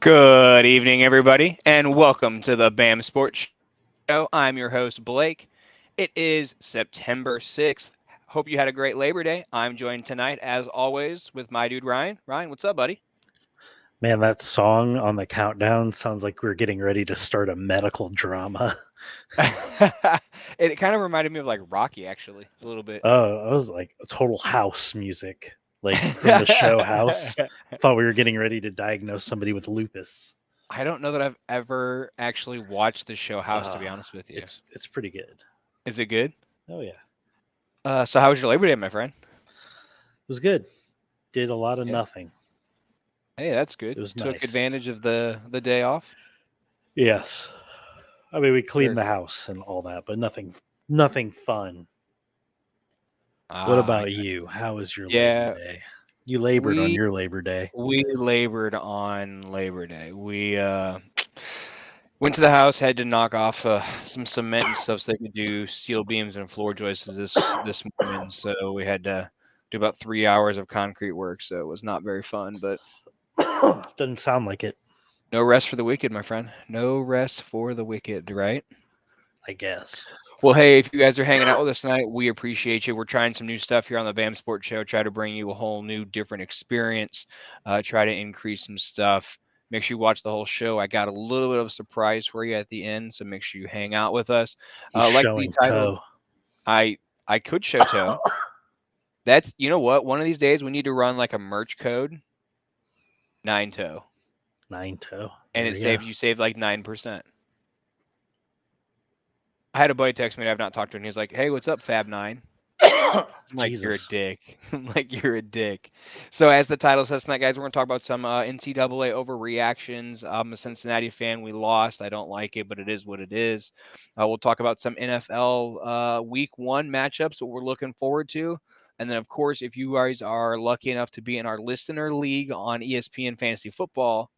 Good evening, everybody, and welcome to the BAM Sports Show. I'm your host, Blake. It is September 6th. Hope you had a great Labor Day. I'm joined tonight, as always, with my dude, Ryan. Ryan, what's up, buddy? Man, that song on the countdown sounds like we're getting ready to start a medical drama. It kind of reminded me of like Rocky, actually, a little bit. Oh, it was like total house music, like from the show House. I thought we were getting ready to diagnose somebody with lupus. I don't know that I've ever actually watched the show House, to be honest with you. It's pretty good. Is it good? Oh yeah. So how was your Labor Day, my friend? It was good. Did a lot of nothing. Hey, that's good. It was Took nice. advantage of the day off. Yes. I mean, we cleaned the house and all that, but nothing fun. What about you? How was your Labor Day? You labored on your Labor Day. We labored on Labor Day. We went to the house, had to knock off some cement and stuff so they could do steel beams and floor joists this morning. So we had to do about 3 hours of concrete work. So it was not very fun, but doesn't sound like it. No rest for the wicked, my friend. No rest for the wicked, right? I guess. Well, hey, if you guys are hanging out with us tonight, we appreciate you. We're trying some new stuff here on the BAM Sports Show. Try to bring you a whole new, different experience. Try to increase some stuff. Make sure you watch the whole show. I got a little bit of a surprise for you at the end, so make sure you hang out with us. Like the title, I could show toe. That's, you know what? One of these days we need to run like a merch code. 9-toe. 9-toe. And it saves you save like 9%. I had a buddy text me. I've not talked to him. He's like, "Hey, what's up, Fab9?" I'm like, Jesus. You're a dick. Like, you're a dick. So as the title says tonight, guys, we're going to talk about some NCAA overreactions. I'm a Cincinnati fan. We lost. I don't like it, but it is what it is. We'll talk about some NFL Week 1 matchups that we're looking forward to. And then, of course, if you guys are lucky enough to be in our listener league on ESPN Fantasy Football,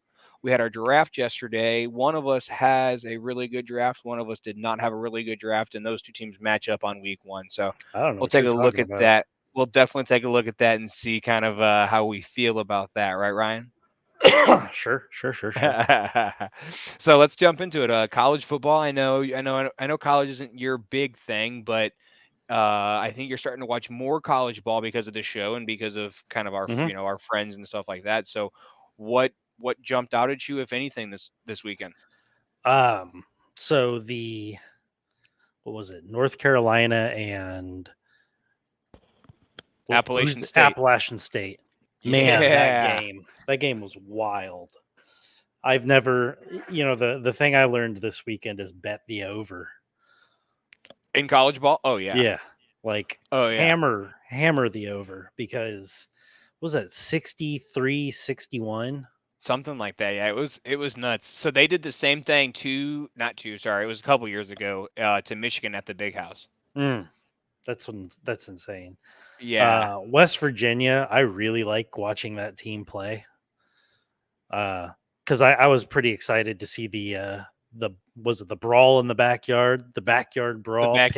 we had our draft yesterday. One of us has a really good draft. One of us did not have a really good draft, and those two teams match up on Week 1. So we'll take a look at that. We'll definitely take a look at that and see kind of how we feel about that. Right, Ryan? Sure. So let's jump into it. College football. I know college isn't your big thing, but I think you're starting to watch more college ball because of the show and because of kind of our our friends and stuff like that. So what jumped out at you, if anything, this weekend? So what was it? North Carolina and Appalachian State. Man, that game was wild. I've never, the thing I learned this weekend is bet the over. In college ball? Oh yeah. Yeah. Like hammer the over, because what was that 63-61? Something like that. Yeah, it was nuts. So they did the same thing it was a couple years ago to Michigan at the Big House. That's insane. Yeah. West Virginia, I really like watching that team play. Because I was pretty excited to see the brawl in the backyard, the backyard brawl, West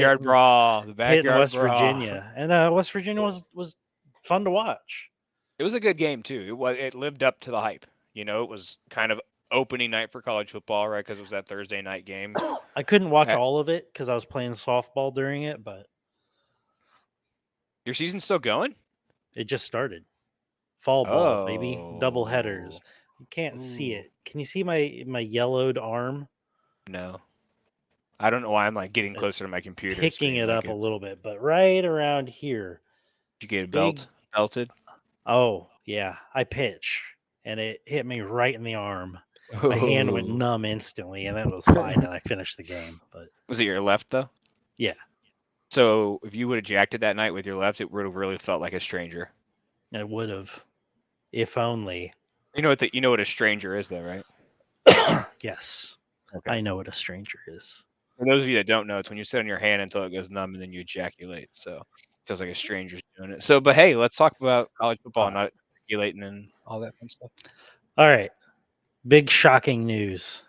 Virginia, and West Virginia was fun to watch. It was a good game too. It lived up to the hype. It was kind of opening night for college football, right? Because it was that Thursday night game. I couldn't watch all of it because I was playing softball during it, but Your season's still going? It just started. Fall ball, baby. Double headers. You can't see it. Can you see my yellowed arm? No. I don't know why I'm like getting closer to my computer. Picking it like up a little bit, but right around here. Did you get belted? Oh, yeah. I pitch, and it hit me right in the arm. My hand went numb instantly, and that was fine, and I finished the game. But was it your left, though? Yeah. So if you would have jacked it that night with your left, it would have really felt like a stranger. It would have. If only. You know what a stranger is, though, right? Yes. Okay. I know what a stranger is. For those of you that don't know, it's when you sit on your hand until it goes numb and then you ejaculate. So it feels like a stranger's doing it. So, but hey, let's talk about college football, not ejaculating and all that fun stuff. All right. Big shocking news.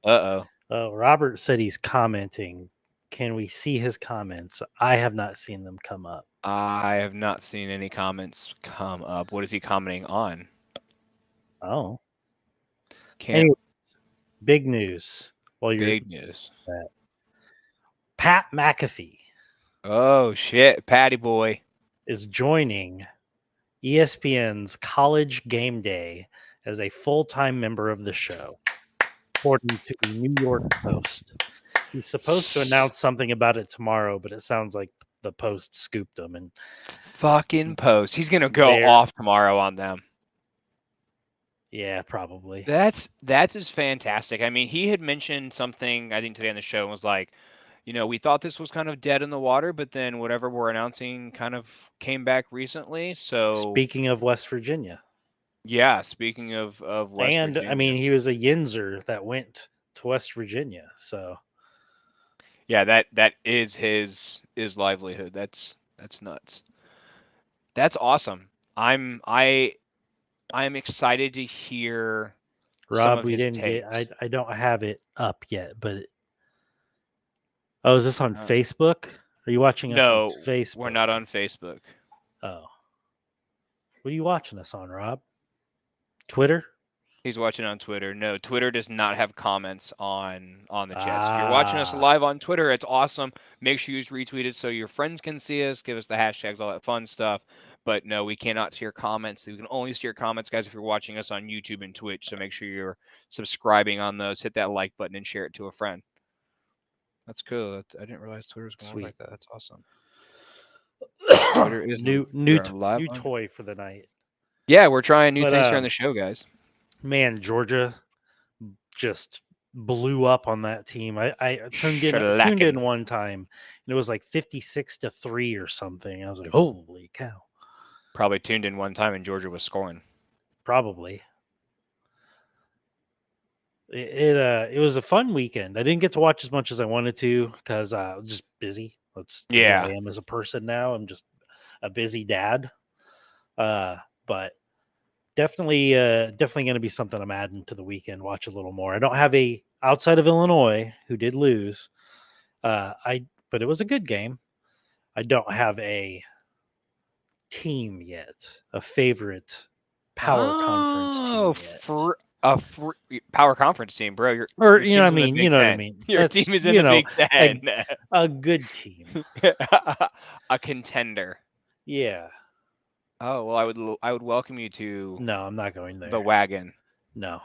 Oh, Robert said he's commenting. Can we see his comments? I have not seen them come up. I have not seen any comments come up. What is he commenting on? Oh. Anyways, big news. Big news. Pat McAfee. Oh, shit. Patty boy. Is joining ESPN's College Game Day as a full-time member of the show, according to the New York Post. He's supposed to announce something about it tomorrow, but it sounds like the Post scooped him. And fucking Post. He's going to go off tomorrow on them. Yeah, probably. That's just fantastic. I mean, he had mentioned something, I think, today on the show, and was like, we thought this was kind of dead in the water, but then whatever we're announcing kind of came back recently. So speaking of West Virginia. Yeah, speaking of West Virginia. And, I mean, he was a Yinzer that went to West Virginia, so. Yeah, that is his livelihood. That's nuts. That's awesome. I'm excited to hear Rob, some of we his didn't takes. I don't have it up yet, but is this on Facebook? Are you watching us on Facebook? We're not on Facebook. Oh. What are you watching us on, Rob? Twitter? He's watching on Twitter. No, Twitter does not have comments on the chats. If you're watching us live on Twitter, it's awesome. Make sure you retweet it so your friends can see us. Give us the hashtags, all that fun stuff. But no, we cannot see your comments. We can only see your comments, guys, if you're watching us on YouTube and Twitch. So make sure you're subscribing on those. Hit that like button and share it to a friend. That's cool. I didn't realize Twitter was going to work like that. That's awesome. Twitter is new toy for the night. Yeah, we're trying new things here on the show, guys. Man, Georgia just blew up on that team. I tuned in one time, and it was like 56-3 or something. I was like, holy cow. Probably tuned in one time and Georgia was scoring. Probably. It was a fun weekend. I didn't get to watch as much as I wanted to because I was just busy. Who I am as a person now. I'm just a busy dad. But definitely going to be something I'm adding to the weekend. Watch a little more. I don't have outside of Illinois, who did lose. But it was a good game. I don't have a team yet, a favorite power conference team yet. Power conference team, bro. You know what I mean. Your team is in the Big Ten. A good team, a contender. Yeah. Oh well, I would welcome you to. No, I'm not going there. The wagon. No.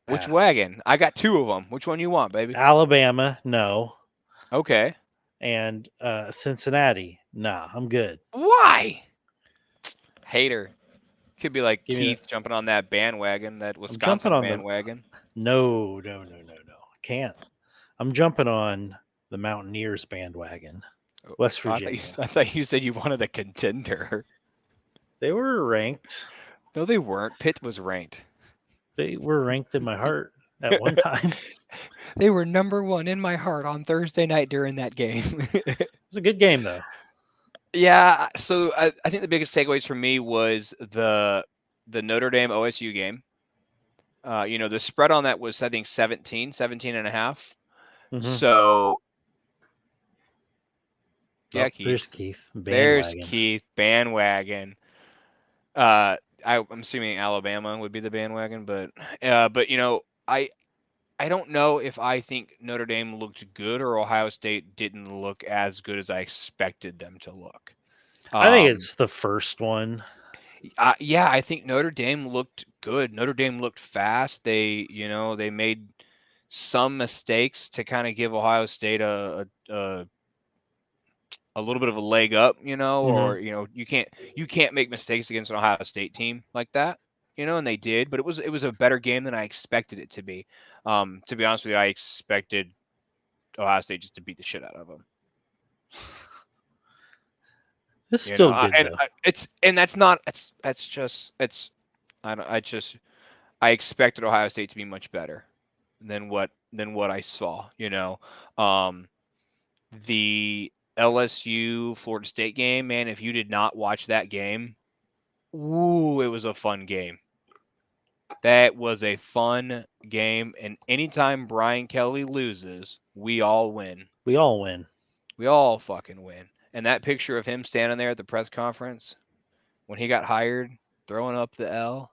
Pass. Which wagon? I got two of them. Which one you want, baby? Alabama, no. Okay. And Cincinnati, nah, I'm good. Why? Hater. Could be like Keith jumping on that bandwagon, that Wisconsin bandwagon. No. Can't. I'm jumping on the Mountaineers bandwagon. West Virginia. I thought you said you wanted a contender. They were ranked. No, they weren't. Pitt was ranked. They were ranked in my heart at one time. They were number one in my heart on Thursday night during that game. It was a good game, though. Yeah, so I think the biggest takeaways for me was the Notre Dame OSU game. The spread on that was, I think, 17 and a half. Mm-hmm. So, yeah, Keith. There's Keith. There's Keith. Bandwagon. I'm assuming Alabama would be the bandwagon, but I don't know if I think Notre Dame looked good or Ohio State didn't look as good as I expected them to look. I think it's the first one. Yeah, I think Notre Dame looked good. Notre Dame looked fast. They made some mistakes to kind of give Ohio State a little bit of a leg up, or you can't make mistakes against an Ohio State team like that, and they did, but it was a better game than I expected it to be. To be honest with you, I expected Ohio State just to beat the shit out of them. It's still good though. I expected Ohio State to be much better than what I saw. The LSU Florida State game, man. If you did not watch that game, ooh, it was a fun game. That was a fun game, and anytime Brian Kelly loses, we all win. We all win. We all fucking win. And that picture of him standing there at the press conference when he got hired, throwing up the L,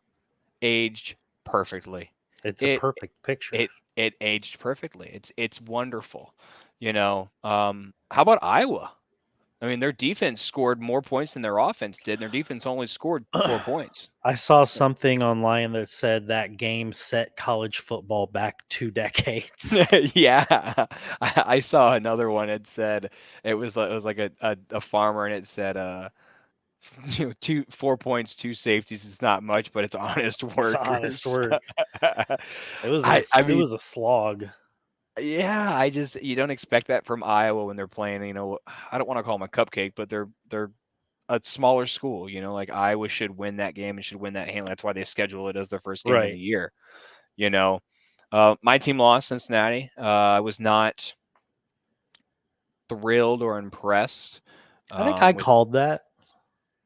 aged perfectly. It's a perfect picture. It aged perfectly. It's wonderful. How about Iowa? I mean, their defense scored more points than their offense did, and their defense only scored 4 points. I saw something online that said that game set college football back 2 decades. Yeah, I saw another one. It said it was like a farmer, and it said 4 points, 2 safeties. It's not much, but it's honest work. It's honest work. It was a slog. Yeah, you don't expect that from Iowa when they're playing. I don't want to call them a cupcake, but they're a smaller school. Like Iowa should win that game and should win that handle. That's why they schedule it as their first game of the year. My team lost, Cincinnati. I was not thrilled or impressed. I think I called that.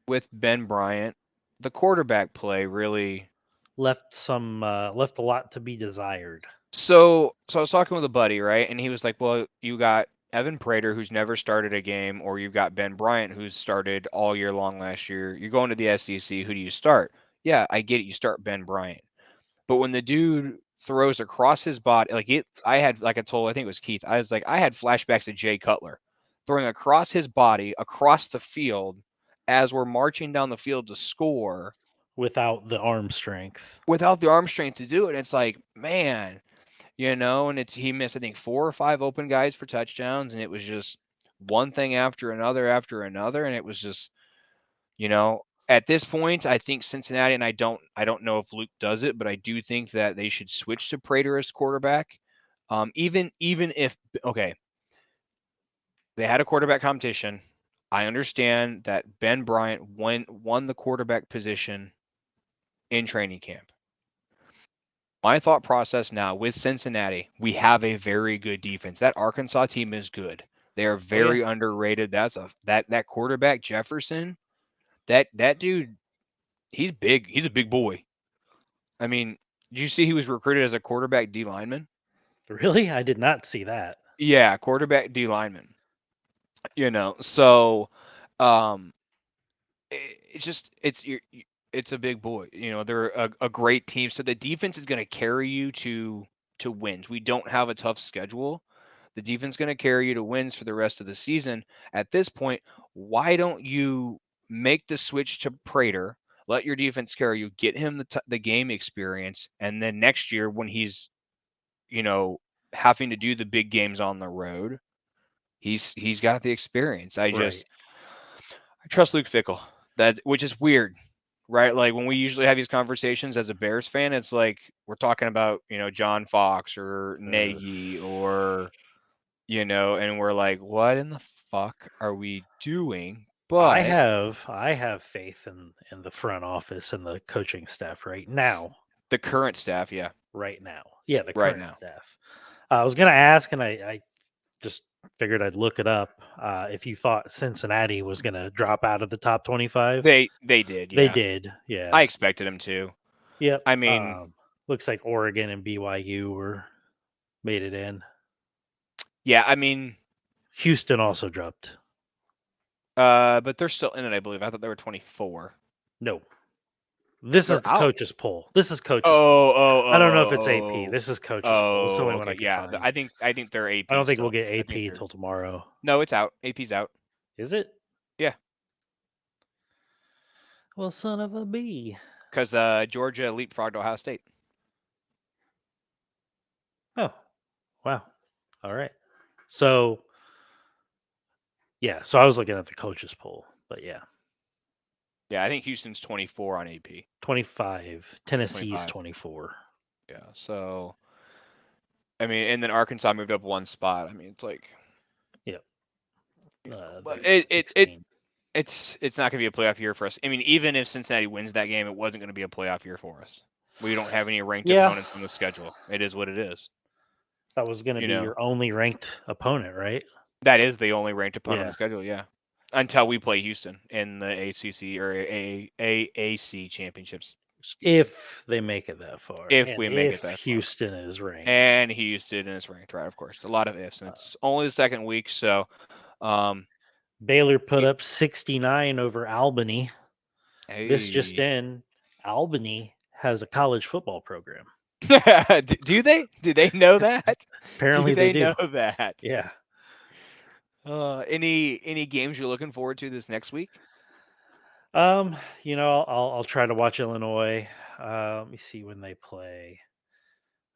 With Ben Bryant, the quarterback play really left a lot to be desired. So I was talking with a buddy, right? And he was like, well, you got Evan Prater, who's never started a game, or you've got Ben Bryant, who's started all year long last year. You're going to the SEC. Who do you start? Yeah, I get it. You start Ben Bryant. But when the dude throws across his body, I think it was Keith, I was like, I had flashbacks to Jay Cutler throwing across his body, across the field, as we're marching down the field to score. Without the arm strength. Without the arm strength to do it. It's like, man. And he missed, I think, 4 or 5 open guys for touchdowns, and it was just one thing after another, and it was just, at this point, I think Cincinnati, and I don't know if Luke does it, but I do think that they should switch to Prater as quarterback. Even if they had a quarterback competition, I understand that Ben Bryant won the quarterback position in training camp. My thought process now with Cincinnati, we have a very good defense. That Arkansas team is good. They are very underrated. That quarterback Jefferson, that dude, he's big. He's a big boy. I mean, did you see he was recruited as a quarterback D lineman? Really? I did not see that. Yeah, quarterback D lineman. So it's a big boy. They're a great team. So the defense is going to carry you to wins. We don't have a tough schedule. The defense is going to carry you to wins for the rest of the season. At this point, why don't you make the switch to Prater? Let your defense carry you. Get him the game experience, and then next year when he's, having to do the big games on the road, he's got the experience. I trust Luke Fickell. Which is weird. Right, like when we usually have these conversations as a Bears fan, it's like we're talking about John Fox or Nagy or and we're like, what in the fuck are we doing? But I have faith in the front office and the coaching staff right now. The current staff, yeah. Right now, yeah, the current staff. I was gonna ask, and I just figured I'd look it up. If you thought Cincinnati was going to drop out of the top 25, they did. Yeah. They did. Yeah, I expected them to. Yep. I mean, looks like Oregon and BYU made it in. Yeah, I mean, Houston also dropped. But they're still in it, I believe. I thought they were 24. No. This is the coach's poll. This is coach's poll. I don't know if it's AP. This is coach's poll. It's the only one I can find. I think they're AP. I don't think we'll get AP till tomorrow. No, it's out. AP's out. Is it? Yeah. Well, son of a bee. Because Georgia leapfrogged Ohio State. Oh, wow. All right. So, yeah. So I was looking at the coaches poll, but yeah. Yeah, I think Houston's 24 on AP. 25. Tennessee's 24. Yeah. So, I mean, and then Arkansas moved up one spot. I mean, it's like. Yeah. But it's not going to be a playoff year for us. I mean, even if Cincinnati wins that game, it wasn't going to be a playoff year for us. We don't have any ranked opponents on the schedule. It is what it is. That was going to be your only ranked opponent, right? That is the only ranked opponent on the schedule, yeah. Until we play Houston in the ACC or AAC championships. If they make it that far. If we make it that Houston is ranked. And Houston is ranked, right, of course. A lot of ifs, and it's only the second week, so... Baylor put up 69 over Albany. Hey. This just in, Albany has a college football program. Do they? Do they know that? Apparently they know that. Yeah. Any games you're looking forward to this next week? I'll try to watch Illinois. Let me see when they play.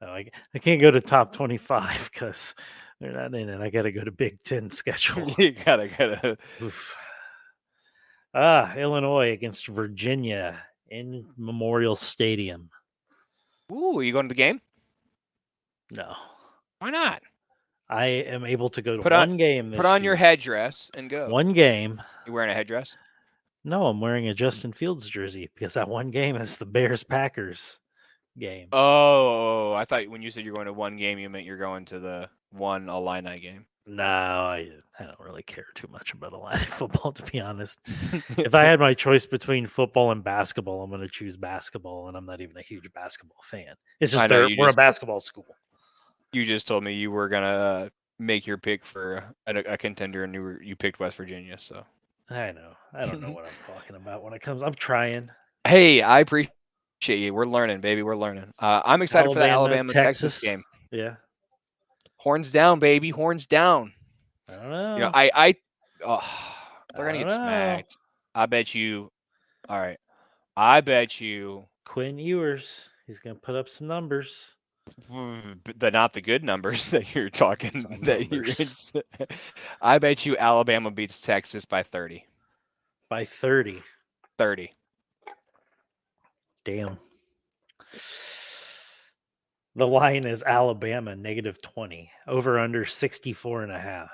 No, I can't go to top 25 because they're not in it. I got to go to Big Ten schedule. You gotta. Oof. Illinois against Virginia in Memorial Stadium. Ooh, are you going to the game? No. Why not? I am able to go to one game this Put on year. your headdress and go. One game. You wearing a headdress? No, I'm wearing a Justin Fields jersey because that one game is the Bears-Packers game. Oh, I thought when you said you're going to one game, you meant you're going to the one Illini game. No, I don't really care too much about Illini football, to be honest. If I had my choice between football and basketball, I'm going to choose basketball, and I'm not even a huge basketball fan. It's just we're a basketball school. You just told me you were going to make your pick for a contender, and you picked West Virginia, so. I know. I don't know what I'm talking about when it comes. I'm trying. Hey, I appreciate you. We're learning, baby. We're learning. I'm excited for the Alabama-Texas game. Yeah. Horns down, baby. Horns down. I don't know. You know, they're gonna get smacked. I bet you. All right. I bet you. Quinn Ewers. He's gonna put up some numbers. Not the good numbers that you're talking. I bet you Alabama beats Texas by 30. By 30. 30. Damn. The line is Alabama -20. Over under 64.5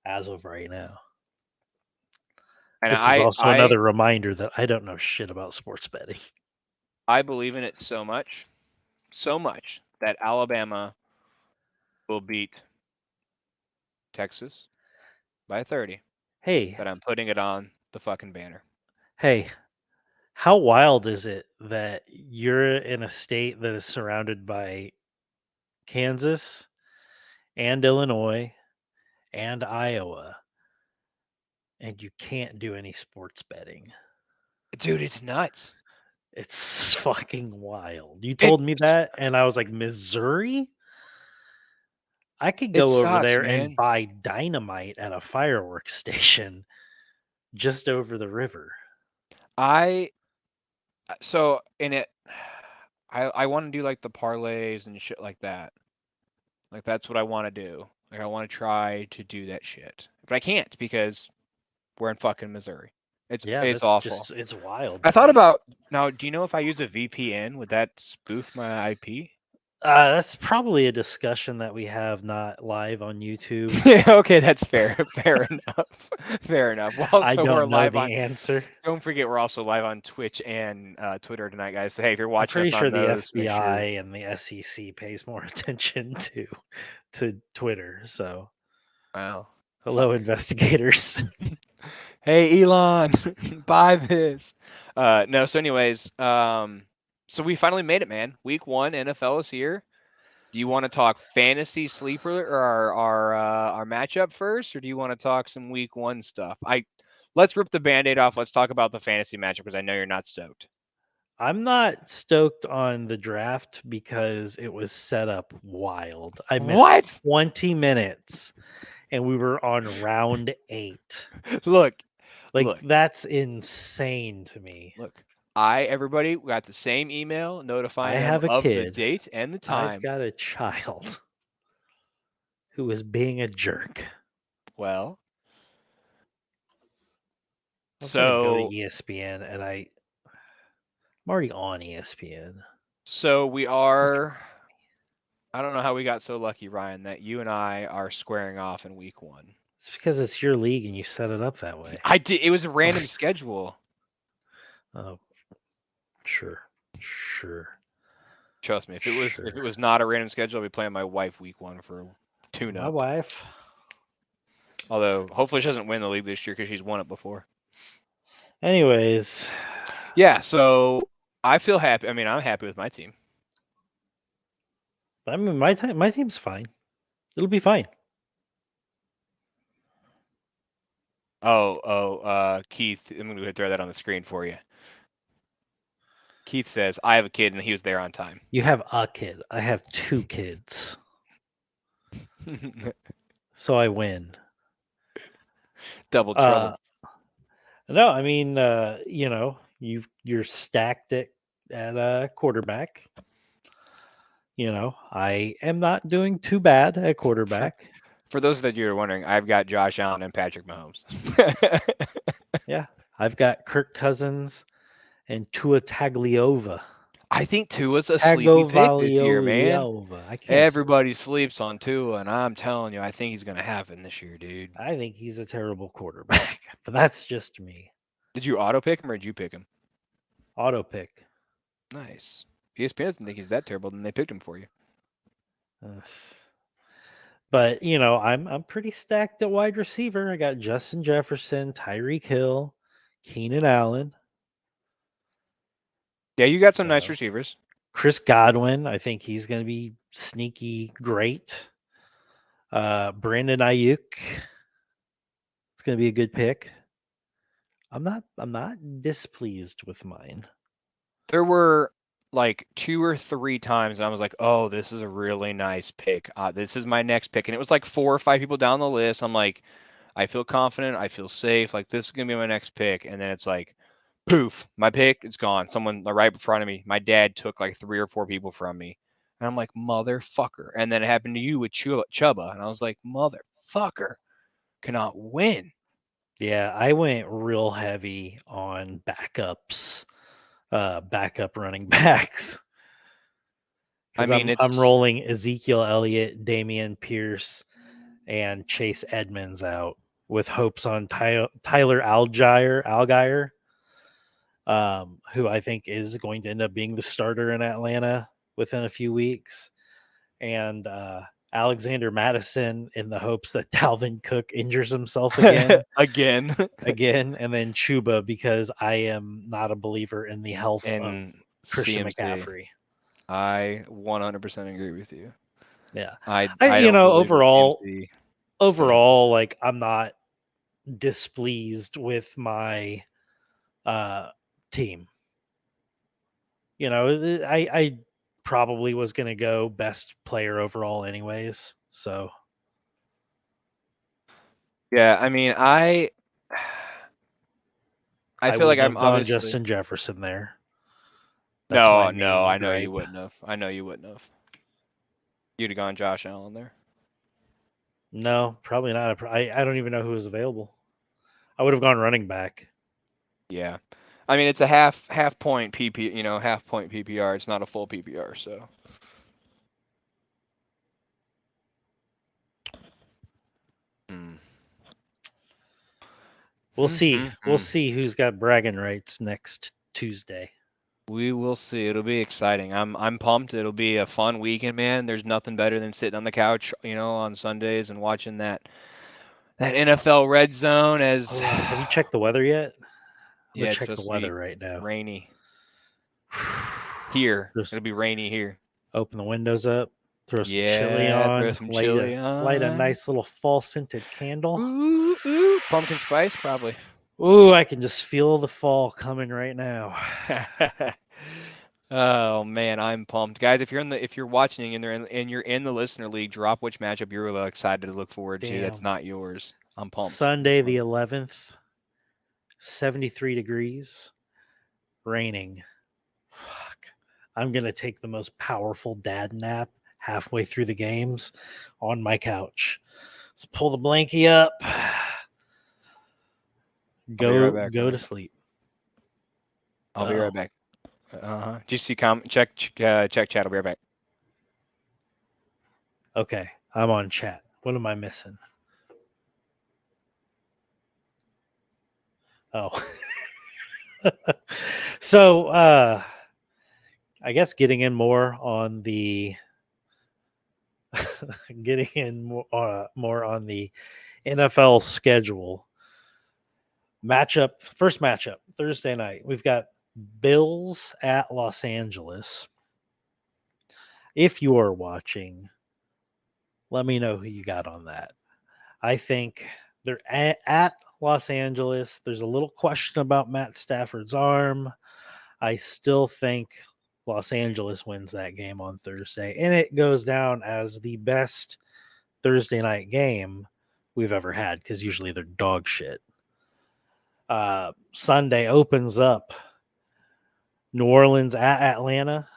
as of right now. And this is also another reminder that I don't know shit about sports betting. I believe in it so much that Alabama will beat Texas by 30. Hey. But I'm putting it on the fucking banner. Hey. How wild is it that you're in a state that is surrounded by Kansas and Illinois and Iowa, and you can't do any sports betting? Dude, it's nuts. It's fucking wild. You told me that, and I was like, Missouri? I could go over there and buy dynamite at a fireworks station just over the river. So in it, I want to do like the parlays and shit like that. Like that's what I want to do. Like I want to try to do that shit, but I can't because we're in fucking Missouri. It's awful. It's wild. I thought about now. Do you know if I use a VPN, would that spoof my IP? That's probably a discussion that we have not live on YouTube. Yeah, okay, that's fair. Fair enough. Fair enough. Well, I don't know the answer. Don't forget, we're also live on Twitch and Twitter tonight, guys. So, hey, if you're watching, I'm pretty sure the FBI and the SEC pays more attention to Twitter. So, wow. Hello, investigators. Hey, Elon, buy this. No. So, anyways, so we finally made it, man. Week 1, NFL is here. Do you want to talk fantasy sleeper or our matchup first, or do you want to talk some Week 1 stuff? Let's rip the Band-Aid off. Let's talk about the fantasy matchup because I know you're not stoked. I'm not stoked on the draft because it was set up wild. I missed 20 minutes, and we were on round 8. Look, Like, that's insane to me. Look, everybody got the same email notifying them have a of the kid. date and the I've time. got a child who is being a jerk. Well, I'm gonna go to so ESPN, and I'm already on ESPN. so we are. I don't know how we got so lucky, Ryan, that you and I are squaring off in week 1. It's because it's your league and you set it up that way. I did. It was a random schedule. Oh, sure. Trust me, if it was not a random schedule, I'd be playing my wife week 1 for a tune-up. My wife. Although, hopefully she doesn't win the league this year because she's won it before. Anyways. Yeah, so I feel happy. I mean, I'm happy with my team. I mean, my team's fine. It'll be fine. Keith, I'm going to throw that on the screen for you. Keith says, I have a kid and he was there on time. You have a kid. I have 2 kids. So I win. Double trouble. No, I mean, you're stacked at quarterback. I am not doing too bad at quarterback. For those that you're wondering, I've got Josh Allen and Patrick Mahomes. Yeah, I've got Kirk Cousins and Tua Tagliova. I think Tua's a sleepy pick this year, man. Everybody sleeps on Tua, and I'm telling you, I think he's going to happen this year, dude. I think he's a terrible quarterback, but that's just me. Did you auto pick him or did you pick him? Auto pick. Nice. ESPN doesn't think he's that terrible, then they picked him for you. But I'm pretty stacked at wide receiver. I got Justin Jefferson, Tyreek Hill, Keenan Allen. Yeah, you got some nice receivers. Chris Godwin, I think he's going to be sneaky great. Brandon Ayuk, it's going to be a good pick. I'm not displeased with mine. There were like 2 or 3 times I was like, oh, this is a really nice pick. This is my next pick. And it was like 4 or 5 people down the list. I'm like, I feel confident. I feel safe. Like, this is going to be my next pick. And then it's like, poof, my pick, it's gone. Someone right in front of me. My dad took like 3 or 4 people from me. And I'm like, motherfucker. And then it happened to you with Chuba. And I was like, motherfucker, cannot win. Yeah, I went real heavy on backups, backup running backs. I mean, I'm rolling Ezekiel Elliott, Damian Pierce, and Chase Edmonds out with hopes on Tyler Algier, who I think is going to end up being the starter in Atlanta within a few weeks, and Alexander Madison in the hopes that Dalvin Cook injures himself again. again, and then Chuba because I am not a believer in the health of Christian McCaffrey. I 100% agree with you. Yeah. I overall, like, I'm not displeased with my team. I probably was going to go best player overall anyways. So. Yeah, I mean, I feel like I'm obviously Justin Jefferson there. That's no, I know you wouldn't have. You'd have gone Josh Allen there. No, probably not. I don't even know who was available. I would have gone running back. Yeah, I mean, it's a half point half point PPR. It's not a full PPR, so. We'll see. We'll see who's got bragging rights next Tuesday. We will see. It'll be exciting. I'm pumped. It'll be a fun weekend, man. There's nothing better than sitting on the couch, on Sundays and watching that NFL Red Zone. Have you checked the weather yet? Yeah, check the weather right now. Rainy. Here, it'll be rainy here. Open the windows up. Throw some chili on. Throw some chili on. Light a nice little fall scented candle. Ooh, pumpkin spice, probably. Ooh, I can just feel the fall coming right now. Oh man, I'm pumped, guys. If you're watching and you're in the listener league, drop which matchup you're really excited to look forward to. That's not yours. I'm pumped. Sunday the 11th. 73 degrees, raining. Fuck. I'm going to take the most powerful dad nap halfway through the games on my couch. Let's pull the blankie up. Go to sleep. I'll be right back. Just see check chat. I'll be right back. Okay, I'm on chat. What am I missing? Oh. So I guess getting in more on the more on the NFL schedule. First matchup, Thursday night. We've got Bills at Los Angeles. If you are watching, let me know who you got on that. I think they're at Los Angeles. There's a little question about Matt Stafford's arm. I still think Los Angeles wins that game on Thursday, and it goes down as the best Thursday night game we've ever had because usually they're dog shit. Sunday opens up New Orleans at Atlanta.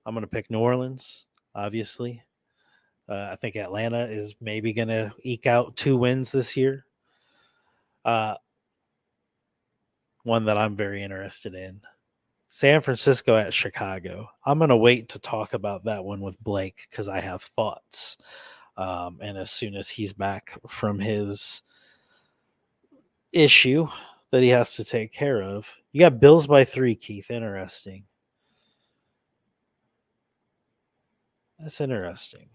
I'm going to pick New Orleans, obviously. I think Atlanta is maybe going to eke out 2 wins this year. One that I'm very interested in. San Francisco at Chicago. I'm going to wait to talk about that one with Blake because I have thoughts. And as soon as he's back from his issue that he has to take care of, you got Bills by 3, Keith. Interesting. That's interesting.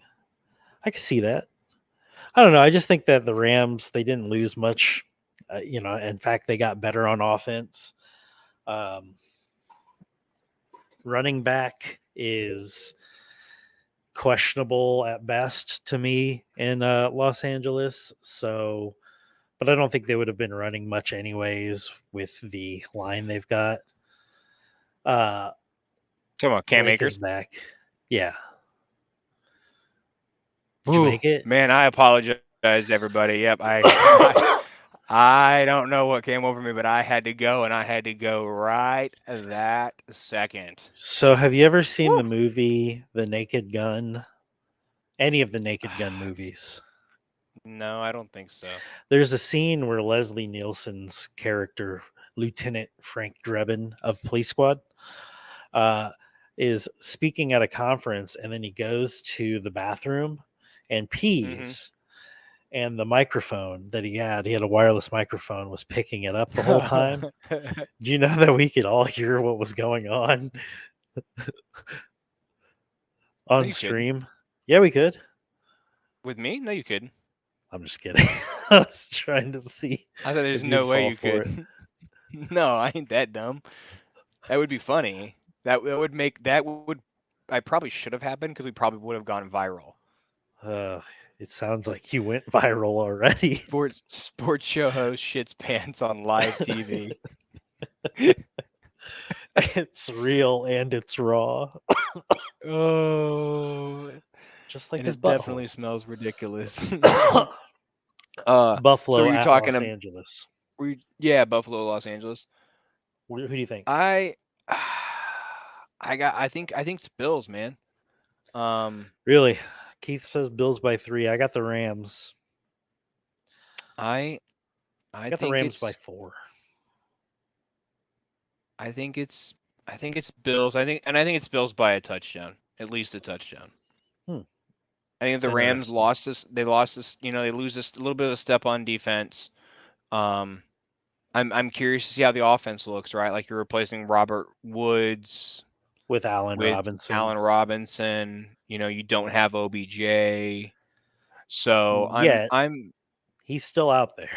I can see that. I don't know. I just think that the Rams, they didn't lose much. In fact, they got better on offense. Running back is questionable at best to me in Los Angeles. So, but I don't think they would have been running much anyways with the line they've got. Talking about Cam Akers back. Yeah. Did you make it? Man, I apologize to everybody. Yep, I don't know what came over me, but I had to go, and I had to go right that second. So have you ever seen the movie The Naked Gun? Any of the Naked Gun movies? No, I don't think so. There's a scene where Leslie Nielsen's character, Lieutenant Frank Drebin of Police Squad, is speaking at a conference, and then he goes to the bathroom and pees. And the microphone that he had a wireless microphone, was picking it up the whole time. Do you know that we could all hear what was going on on stream? Yeah, we could. With me? No, you couldn't. I'm just kidding. I was trying to see. I thought there's no way you could. No, I ain't that dumb. That would be funny. That would I probably should have happened because we probably would have gone viral. It sounds like you went viral already. Sports show host shits pants on live TV. It's real and it's raw. Oh, just like and his it butthole. definitely smells ridiculous. Buffalo so you're at talking Los Angeles. Buffalo, Los Angeles. Who do you think? I think it's Bills, man. Really? Keith says Bills by 3. I got the Rams. I got the Rams by 4. I think it's Bills. I think it's Bills by a touchdown, at least a touchdown. I think the Rams lost this. They lost this. They lose this a little bit of a step on defense. I'm curious to see how the offense looks. Right, like you're replacing Robert Woods with Allen Robinson. You don't have OBJ. So he's still out there.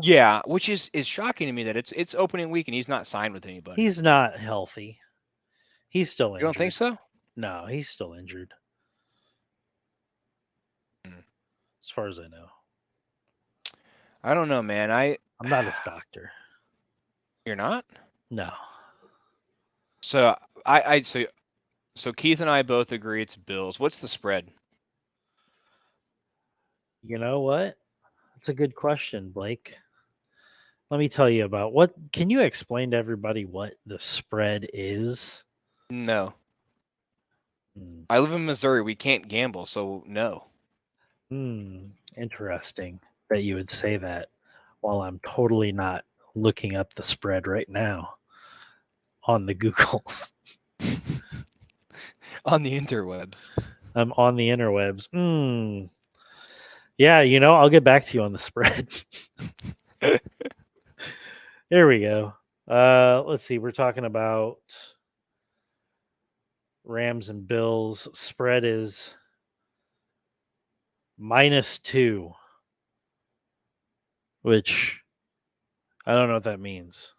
Yeah, which is shocking to me that it's opening week and he's not signed with anybody. He's not healthy. He's still injured. You don't think so? No, he's still injured. As far as I know. I don't know, man. I'm not his doctor. You're not? No. So so Keith and I both agree it's Bills. What's the spread? You know what? That's a good question, Blake. Let me tell you about what. Can you explain to everybody what the spread is? No. I live in Missouri. We can't gamble, so no. Interesting that you would say that while I'm totally not looking up the spread right now on the Googles. On the interwebs. I'm on the interwebs. Yeah, I'll get back to you on the spread. There we go. Let's see. We're talking about Rams and Bills. Spread is -2, which I don't know what that means.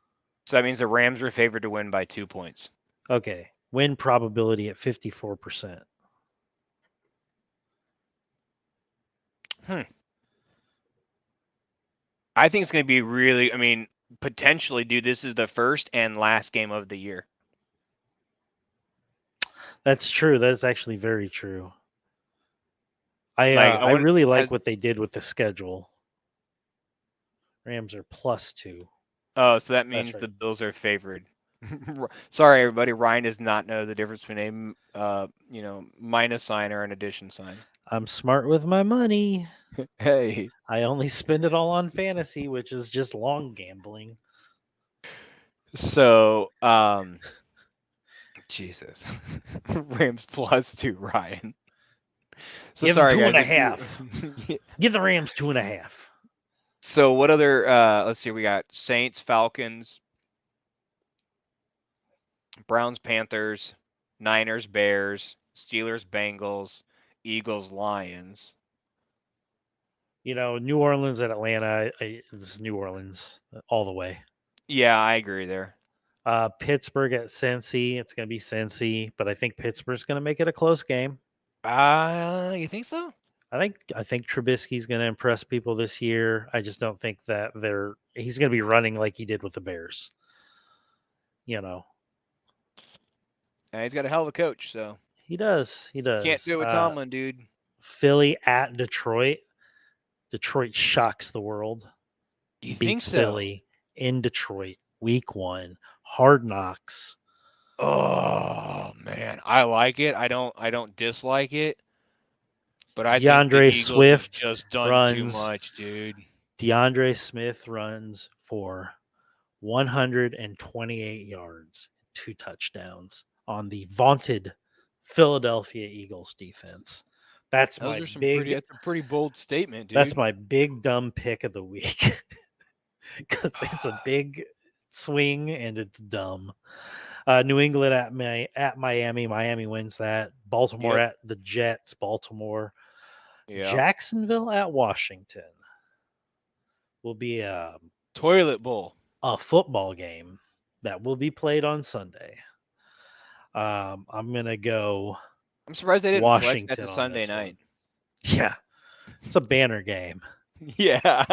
So that means the Rams are favored to win by 2 points. Okay. Win probability at 54%. I think it's going to be really, potentially, dude, this is the first and last game of the year. That's true. That's actually very true. I really like what they did with the schedule. Rams are +2. Oh, so that means the Bills are favored. Sorry, everybody. Ryan does not know the difference between a minus sign or an addition sign. I'm smart with my money. Hey. I only spend it all on fantasy, which is just long gambling. So, Jesus. Rams +2, Ryan. So give sorry, them guys. 2.5. Give the Rams 2.5. So what other? Let's see. We got Saints, Falcons, Browns, Panthers, Niners, Bears, Steelers, Bengals, Eagles, Lions. New Orleans at Atlanta. It's New Orleans all the way. Yeah, I agree there. Pittsburgh at Cincy. It's going to be Cincy, but I think Pittsburgh's going to make it a close game. You think so? I think Trubisky's going to impress people this year. I just don't think that he's going to be running like he did with the Bears. Yeah, he's got a hell of a coach, so. He does. Can't do it with Tomlin, dude. Philly at Detroit. Detroit shocks the world. You beats think so? Philly in Detroit, week 1. Hard Knocks. Oh man, I like it. I don't dislike it. But I think the Eagles Swift have just done too much, dude. DeAndre Smith runs for 128 yards, 2 touchdowns on the vaunted Philadelphia Eagles defense. That's a pretty bold statement, dude. That's my big dumb pick of the week. Because it's a big swing and it's dumb. New England at Miami. Miami wins that. Baltimore at the Jets. Baltimore. Yep. Jacksonville at Washington will be a toilet bowl, a football game that will be played on Sunday. I'm gonna go. I'm surprised they didn't Washington flex that to Sunday night. Yeah, it's a banner game. Yeah.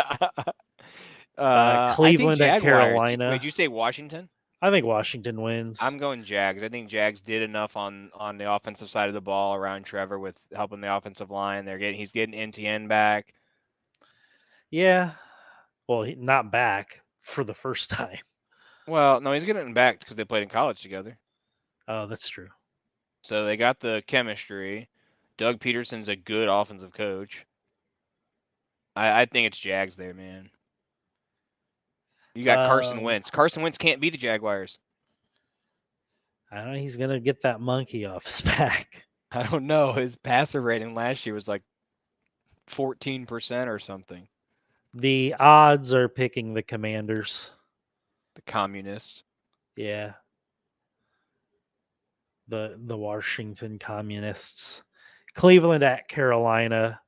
Cleveland at Carolina. Wait, did you say Washington? I think Washington wins. I'm going Jags. I think Jags did enough on the offensive side of the ball around Trevor with helping the offensive line. He's getting NTN back. Yeah. Well, not back for the first time. Well, no, he's getting him back because they played in college together. Oh, that's true. So they got the chemistry. Doug Peterson's a good offensive coach. I think it's Jags there, man. You got Carson Wentz. Carson Wentz can't beat the Jaguars. I don't know. He's going to get that monkey off his back. I don't know. His passer rating last year was like 14% or something. The odds are picking the Commanders. The Communists. Yeah. The Washington Communists. Cleveland at Carolina.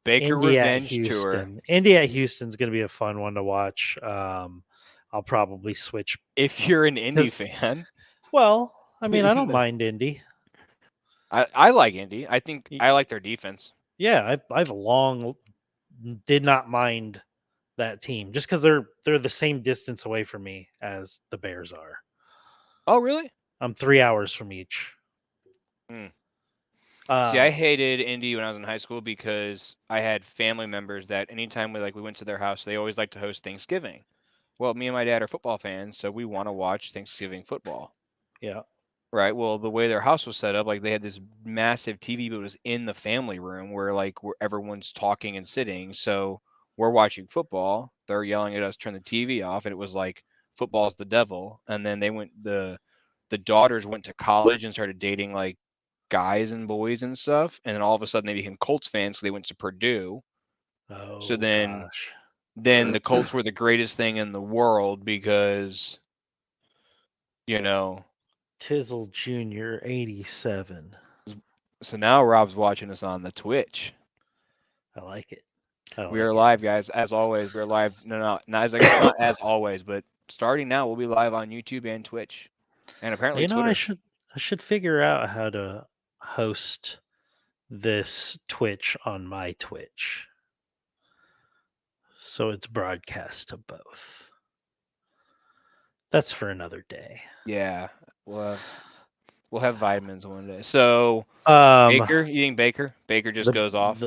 Baker Indy revenge tour. Indy at Houston's going to be a fun one to watch. I'll probably switch. If you're an Indy fan. Well, I don't mind Indy. I like Indy. I think I like their defense. Yeah, I've long did not mind that team just because they're the same distance away from me as the Bears are. Oh, really? I'm 3 hours from each. See, I hated Indy when I was in high school because I had family members that anytime we went to their house, they always liked to host Thanksgiving. well, me and my dad are football fans, so we want to watch Thanksgiving football. Yeah. Right. Well, the way their house was set up, like they had this massive TV, but it was in the family room where everyone's talking and sitting. So we're watching football. They're yelling at us, turn the TV off, and it was like football's the devil. And then the daughters went to college and started dating like guys and boys and stuff. And then all of a sudden they became Colts fans because they went to Purdue. So Oh then gosh. then the Colts were the greatest thing in the world because, you know, Tizzle Jr. 87. so now Rob's watching us on the Twitch. I like it. We are live, guys. As always, we're live. No, not as always, but starting now, we'll be live on YouTube and Twitch, and apparently Twitter. I should figure out how to host this Twitch on my Twitch, so it's broadcast to both. That's for another day. Yeah, we'll have vitamins one day. So Baker, you think Baker? Baker just goes off.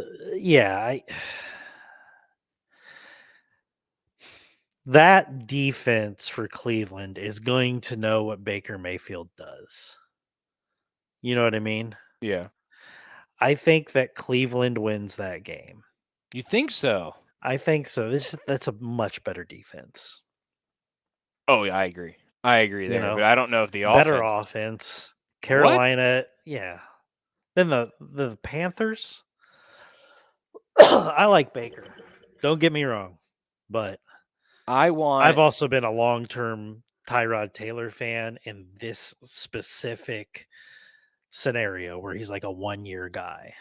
That defense for Cleveland is going to know what Baker Mayfield does. You know what I mean? Yeah. I think that Cleveland wins that game. You think so? I think so. That's a much better defense. Oh, yeah, I agree. I agree there, but I don't know if the better offense. Carolina, what? Yeah. Then the Panthers. I like Baker. Don't get me wrong, but I've also been a long-term Tyrod Taylor fan in this specific scenario where he's like a one-year guy.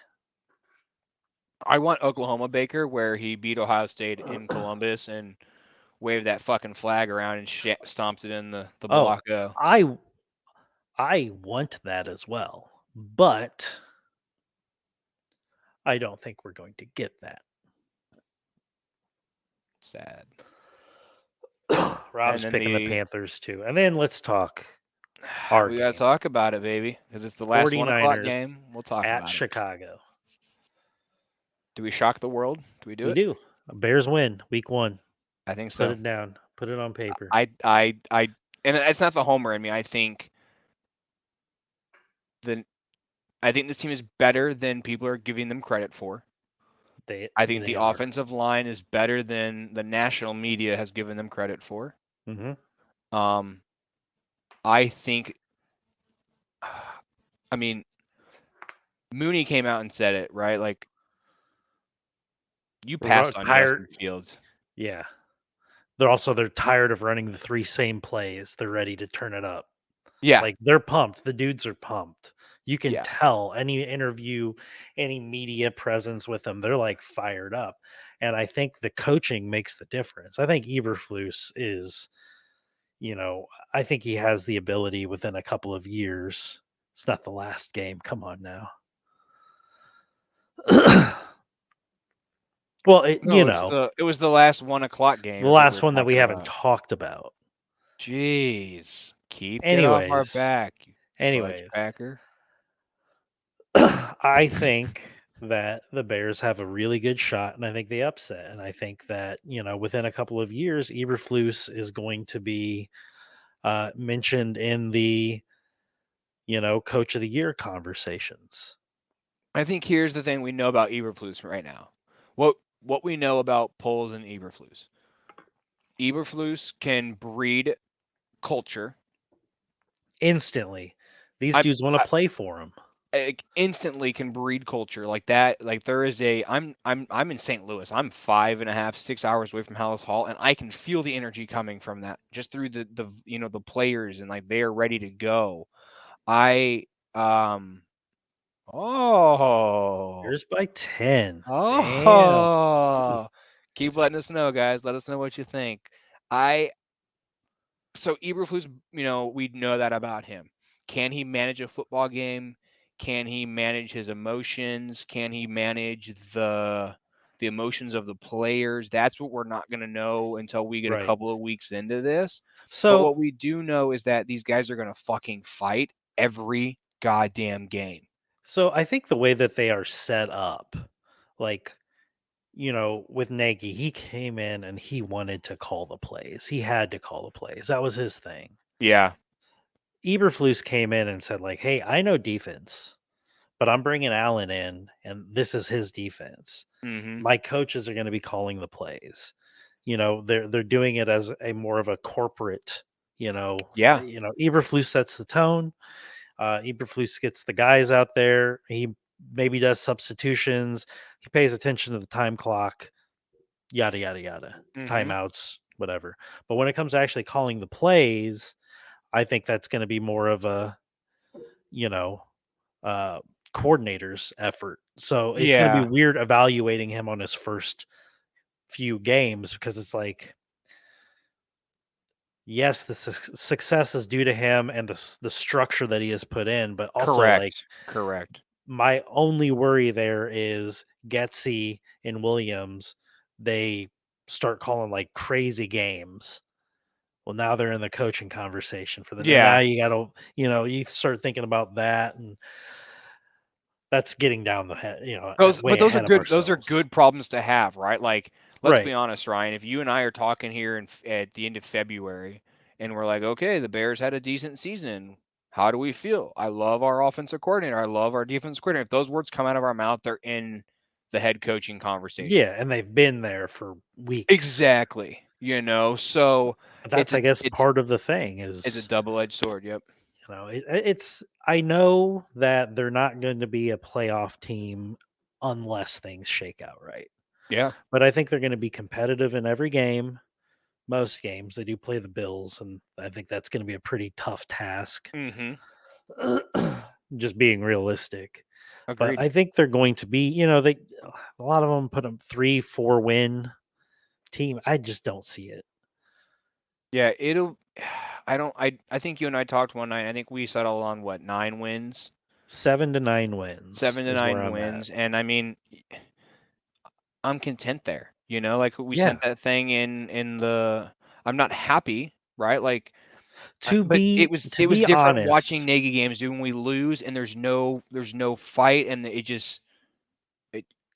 I want Oklahoma Baker where he beat Ohio State in Columbus and waved that fucking flag around and stomped it in the block. I want that as well, but I don't think we're going to get that. Sad. Rob's picking the Panthers too. And then let's talk we got to talk about it, baby, because it's the last 1 o'clock game. We'll talk about it. At Chicago. Do we shock the world? Do we do it? We do. Bears win week 1. I think so. Put it down. Put it on paper. And it's not the homer in me. I think this team is better than people are giving them credit for. I think the offensive line is better than the national media has given them credit for. Mm-hmm. I think, I mean, Mooney came out and said it, right? Like, you passed on Justin Fields. Yeah. They're tired of running the 3 same plays. They're ready to turn it up. Yeah. Like, they're pumped. The dudes are pumped. You can tell any interview, any media presence with them, they're like fired up. And I think the coaching makes the difference. I think Eberflus is, I think he has the ability within a couple of years. It's not the last game. Come on now. Well, it was the last 1 o'clock game. The last one that we haven't talked about. Jeez. Keep it off our back. Anyways. Packer. I think that the Bears have a really good shot, and I think they upset. And I think that, within a couple of years, Eberflus is going to be mentioned in the, Coach of the Year conversations. I think here's the thing we know about Eberflus right now. What we know about Poles and Eberflus. Eberflus can breed culture. Instantly. These dudes want to play for him. Instantly can breed culture like that. Like there is I'm in St. Louis. I'm 5.5, 6 hours away from Hallis Hall, and I can feel the energy coming from that just through the players, and like they are ready to go. Bears by 10. Oh, damn. Keep letting us know, guys. Let us know what you think. So Eberflus, we know that about him. Can he manage a football game? Can he manage his emotions? Can he manage the emotions of the players? That's what we're not going to know until we get a couple of weeks into this. But what we do know is that these guys are going to fucking fight every goddamn game. So I think the way that they are set up, like with Nagy, he came in and he wanted to call the plays. He had to call the plays. That was his thing. Yeah. Eberflus came in and said, like, hey, I know defense, but I'm bringing Allen in, and this is his defense. Mm-hmm. My coaches are going to be calling the plays. They're doing it as a more of a corporate, Yeah. Eberflus sets the tone. Eberflus gets the guys out there. He maybe does substitutions. He pays attention to the time clock, yada, yada, yada, Mm-hmm. timeouts, whatever. But when it comes to actually calling the plays, I think that's going to be more of a, you know, uh, coordinator's effort. So it's going to be Yeah. weird evaluating him on his first few games because it's like, yes, the success is due to him and the structure that he has put in, but also like Correct. my only worry there is Getsy and Williams. They start calling like crazy games. Well, now they're in the coaching conversation for the now Yeah. you got to you start thinking about that, and that's getting down the head, way Those are ahead of good. Those are ourselves. good problems to have, right? Like, let's be Right. honest, Ryan. If you and I are talking here at the end of February, and we're like, okay, the Bears had a decent season. How do we feel? I love our offensive coordinator. I love our defensive coordinator. If those words come out of our mouth, they're in the head coaching conversation. Yeah, and they've been there for weeks. Exactly. So But it's that's, a I guess, it's part of the thing it's a is, double-edged sword. Yep. it's I know that they're not going to be a playoff team unless things shake out right. Yeah. But I think they're going to be competitive in every game. Most games they do play the Bills, and I think that's going to be a pretty tough task. Mm-hmm. Just being realistic. But Agreed. I think they're going to be, they a lot of them put them 3-4 win team. I just don't see it. Yeah, it'll. I don't. I think you and I talked one night. I think we settled on what, 9 wins, 7 to 9 wins seven to is where nine I'm at. wins, and I mean, I'm content there. Like we Yeah. sent that thing in the. I'm not happy, right? Like, To but be to it was be different watching honest, Nagy games, dude. When we lose and there's no fight, and it it's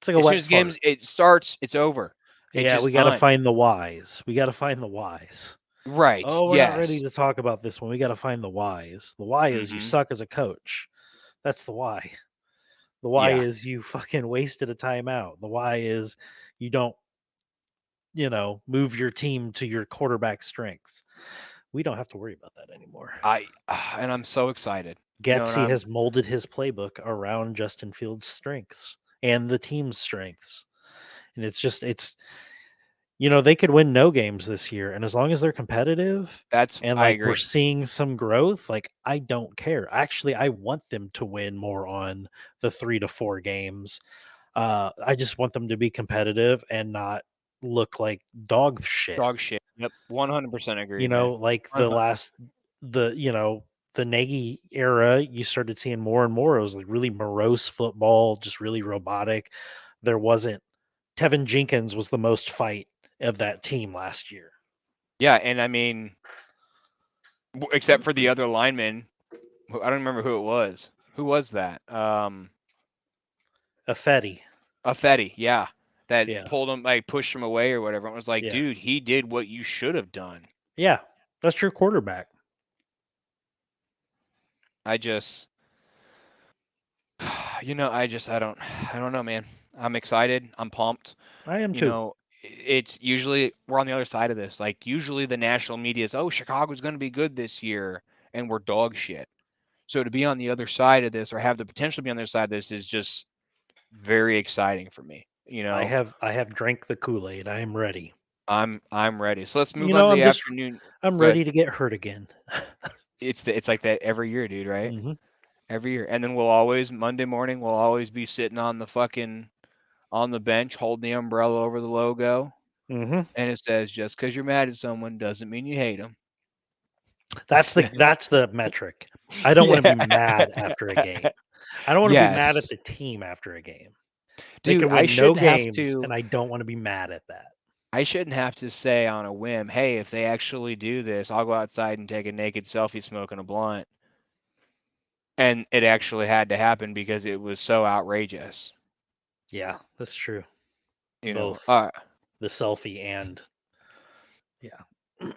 like a as soon wet as games fart. it starts, it's over. It's Yeah, just we got to done. find the whys. We got to find the whys. Right. Oh, we're not ready Yes. to talk about this one. We got to find the whys. The why is you Mm-hmm. suck as a coach. That's the why. The why Yeah. is you fucking wasted a timeout. The why is you don't, move your team to your quarterback strengths. We don't have to worry about that anymore. And I'm so excited. And Getsy I'm has molded his playbook around Justin Fields' strengths and the team's strengths. And they could win no games this year. And as long as they're competitive and I like we're agree. seeing some growth, like I don't care. Actually, I want them to win more on the 3 to 4 games. I just want them to be competitive and not look like dog shit. Dog shit. Yep. 100% agree, man. Like the 100. last, the Nagy era, you started seeing more and more. It was like really morose football, just really robotic. There wasn't Tevin Jenkins was the most fight of that team last year. Yeah, and I mean, except for the other lineman, I don't remember who it was. Who was that? Affetti. Affetti, yeah. That Yeah. pulled him, like pushed him away or whatever. It was like, Yeah. dude, he did what you should have done. Yeah. That's your quarterback. I just I don't know, man. I'm excited. I'm pumped. I am You too. know, it's usually we're on the other side of this. Like usually the national media is, "Oh, Chicago's going to be good this year," and we're dog shit. So to be on the other side of this or have the potential to be on the other side of this is just very exciting for me. I have drank the Kool-Aid. I am ready. I'm ready. So let's move on to the afternoon. I'm Go ahead. ready to get hurt again. It's like that every year, dude, right? Hmm. Every year. And then we'll always Monday morning we'll always be sitting on the bench holding the umbrella over the logo. Hmm. And it says, just because you're mad at someone doesn't mean you hate them. That's the metric. I don't want to Yeah. be mad after a game. I don't want to be mad at Yes. the team after a game. They Dude, can win no games, and I don't want to be mad at that. I shouldn't have to say on a whim, hey, if they actually do this, I'll go outside and take a naked selfie smoking a blunt. And it actually had to happen because it was so outrageous. Yeah, that's true. Both the selfie and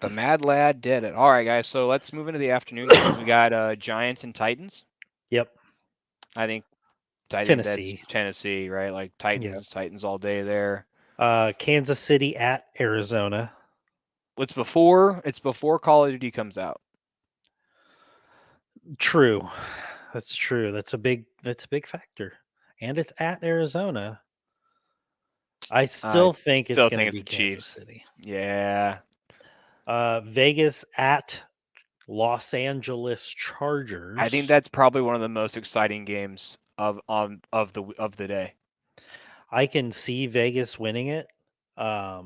the Mad Lad did it. All right, guys. So let's move into the afternoon games. We got Giants and Titans. Yep. I think that's Tennessee, right? Like Titans all day there. Kansas City at Arizona. It's before Call of Duty comes out. True. That's true. That's a big factor. And it's at Arizona. I still think it's going to be Kansas City. Yeah. Vegas at Los Angeles Chargers. I think that's probably one of the most exciting games of the day. I can see Vegas winning it. I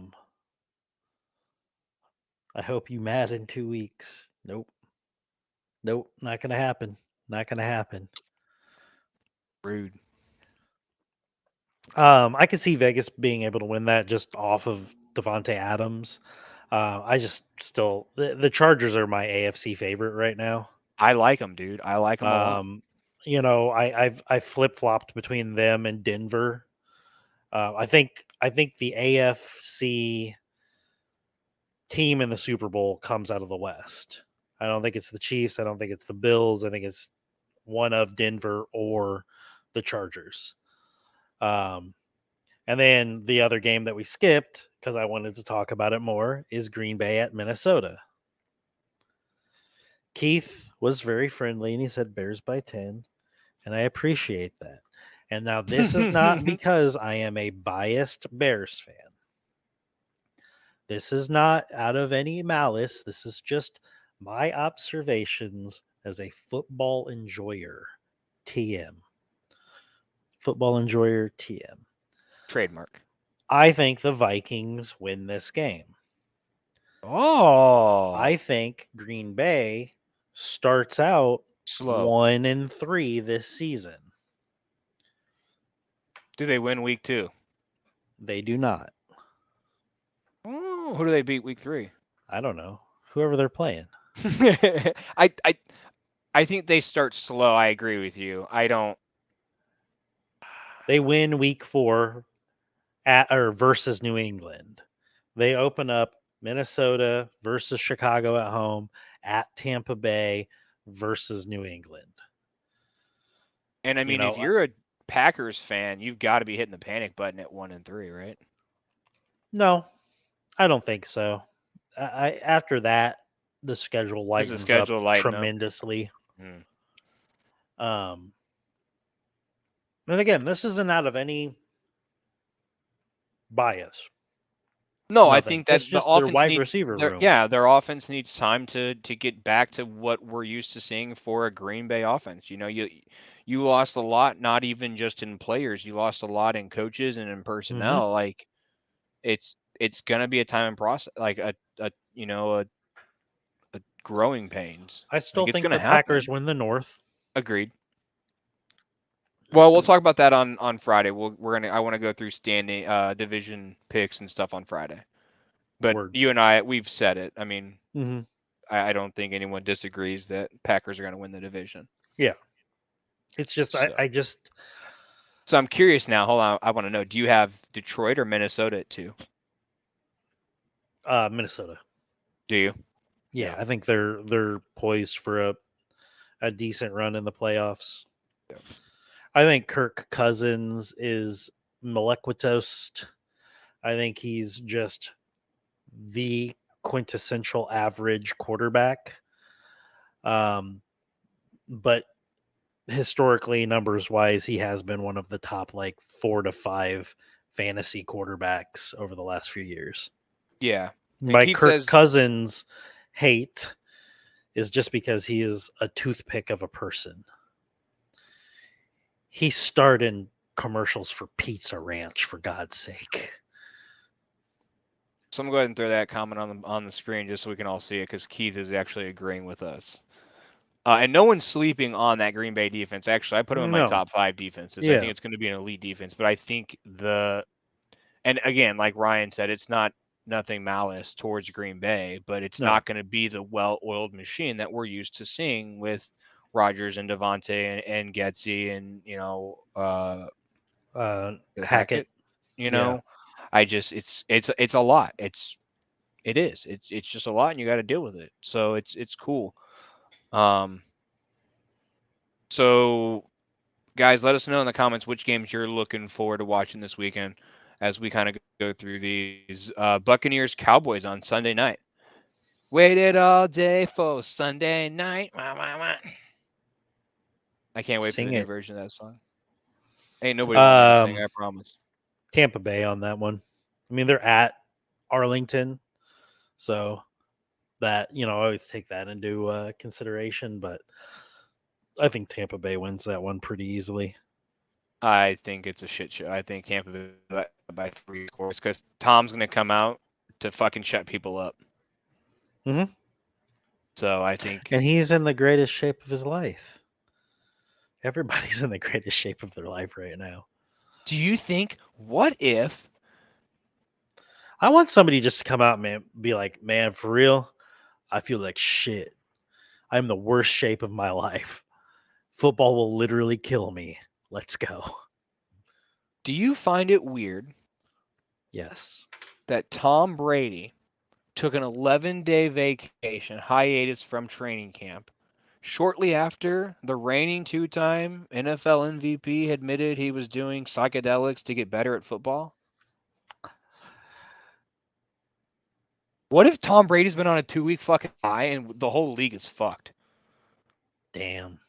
hope you mad in 2 weeks. Nope, not gonna happen. Not gonna happen. Rude. I can see Vegas being able to win that just off of Devontae Adams. I just still the Chargers are my AFC favorite right now. I like them, dude. I like them a lot. You know, I've flip flopped between them and Denver. I think the AFC team in the Super Bowl comes out of the West. I don't think it's the Chiefs. I don't think it's the Bills. I think it's one of Denver or the Chargers. And then the other game that we skipped, because I wanted to talk about it more, is Green Bay at Minnesota. Keith was very friendly, and he said Bears by 10, and I appreciate that. And now this is not because I am a biased Bears fan. This is not out of any malice. This is just my observations as a football enjoyer. TM. Football enjoyer TM. Trademark. I think the Vikings win this game. Oh. I think Green Bay starts out slow 1-3 this season. Do they win week 2? They do not. Oh, who do they beat week 3? I don't know. Whoever they're playing. I think they start slow. I agree with you. I don't. They win week 4 versus New England. They open up Minnesota versus Chicago at home, at Tampa Bay versus New England. And I mean, if you're a Packers fan, you've got to be hitting the panic button at 1-3, right? No, I don't think so. After that, the schedule lightens up tremendously. And again, this isn't out of any bias. No, I think that's just their wide receiver room. Yeah, their offense needs time to get back to what we're used to seeing for a Green Bay offense. You know, you lost a lot, not even just in players. You lost a lot in coaches and in personnel. Mm-hmm. Like, it's gonna be a time and process, like a growing pains. I still think the Packers win the North. Agreed. Well, we'll talk about that on Friday. I want to go through standing division picks and stuff on Friday. But you and I, we've said it. I mean, I don't think anyone disagrees that Packers are going to win the division. Yeah. It's just So I'm curious now. Hold on, I want to know: do you have Detroit or Minnesota at 2? Minnesota. Do you? Yeah, I think they're poised for a decent run in the playoffs. Yeah. I think Kirk Cousins is molecular. I think he's just the quintessential average quarterback. But historically, numbers wise, he has been one of the top 4 to 5 fantasy quarterbacks over the last few years. Yeah. My Kirk Cousins hate is just because he is a toothpick of a person. He starred in commercials for Pizza Ranch, for God's sake. So I'm going to go ahead and throw that comment on the screen just so we can all see it, because Keith is actually agreeing with us. And no one's sleeping on that Green Bay defense. Actually, I put them in my top 5 defenses. Yeah. I think it's going to be an elite defense, but I think and again, like Ryan said, it's nothing malice towards Green Bay, but it's not going to be the well-oiled machine that we're used to seeing with Rodgers and Devontae and Getsy and Hackett. You know, It's a lot. It's just a lot, and you got to deal with it. So it's cool. So guys, let us know in the comments which games you're looking forward to watching this weekend as we kind of go through these. Buccaneers Cowboys on Sunday night. Waited all day for Sunday night. I can't wait for the new version of that song. Ain't nobody want me to sing, I promise. Tampa Bay on that one. I mean, they're at Arlington, so that, I always take that into consideration, but I think Tampa Bay wins that one pretty easily. I think it's a shit show. I think Tampa Bay by 3 scores because Tom's going to come out to fucking shut people up. Mm-hmm. So I think... And he's in the greatest shape of his life. Everybody's in the greatest shape of their life right now. Do you think, what if... I want somebody just to come out and be like, man, for real, I feel like shit. I'm in the worst shape of my life. Football will literally kill me. Let's go. Do you find it weird? Yes. That Tom Brady took an 11-day vacation hiatus from training camp shortly after the reigning 2-time NFL MVP admitted he was doing psychedelics to get better at football? What if Tom Brady's been on a 2-week fucking high and the whole league is fucked? Damn.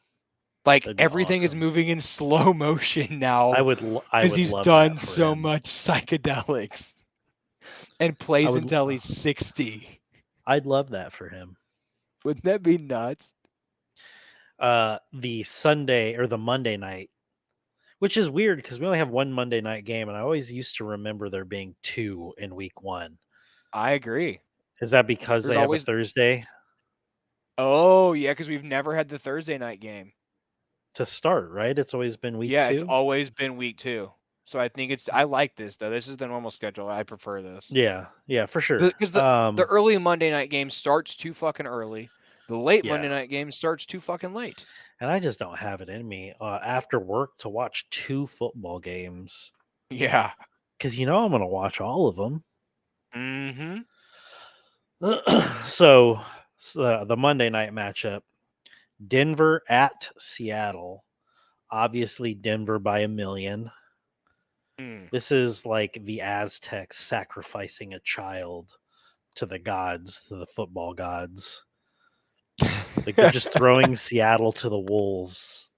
Like everything is moving in slow motion now. I would because he's love done that for so him. much psychedelics and plays until he's 60. I'd love that for him. Wouldn't that be nuts? The Sunday or the Monday night, which is weird because we only have one Monday night game, and I always used to remember there being 2 in week 1. I agree. Is that because they have a Thursday? Oh, yeah, because we've never had the Thursday night game. To start, right? It's always been week 2? Yeah, it's always been week 2. So I think I like this, though. This is the normal schedule. I prefer this. Yeah, for sure. Because the early Monday night game starts too fucking early. The late Monday night game starts too fucking late. And I just don't have it in me after work to watch 2 football games. Yeah. Because I'm going to watch all of them. Mm-hmm. So the Monday night matchup, Denver at Seattle. Obviously, Denver by 1,000,000. This is like the Aztecs sacrificing a child to the gods, to the football gods. Like they're just throwing Seattle to the wolves.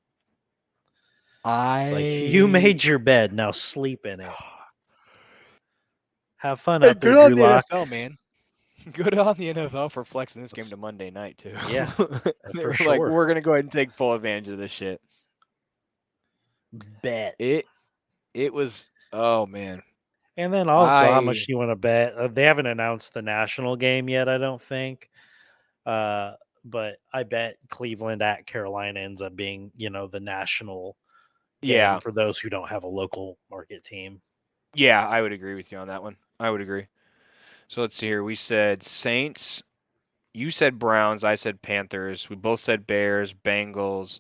Like, you made your bed, now sleep in it. Have fun out there, Drew Lock. NFL, man. Good on the NFL for flexing this game to Monday night, too. Yeah, for sure. Like, we're going to go ahead and take full advantage of this shit. Bet. It was, oh, man. And then also, how much do you want to bet? They haven't announced the national game yet, I don't think. But I bet Cleveland at Carolina ends up being, the national game for those who don't have a local market team. Yeah, I would agree with you on that one. I would agree. So let's see here. We said Saints. You said Browns. I said Panthers. We both said Bears, Bengals.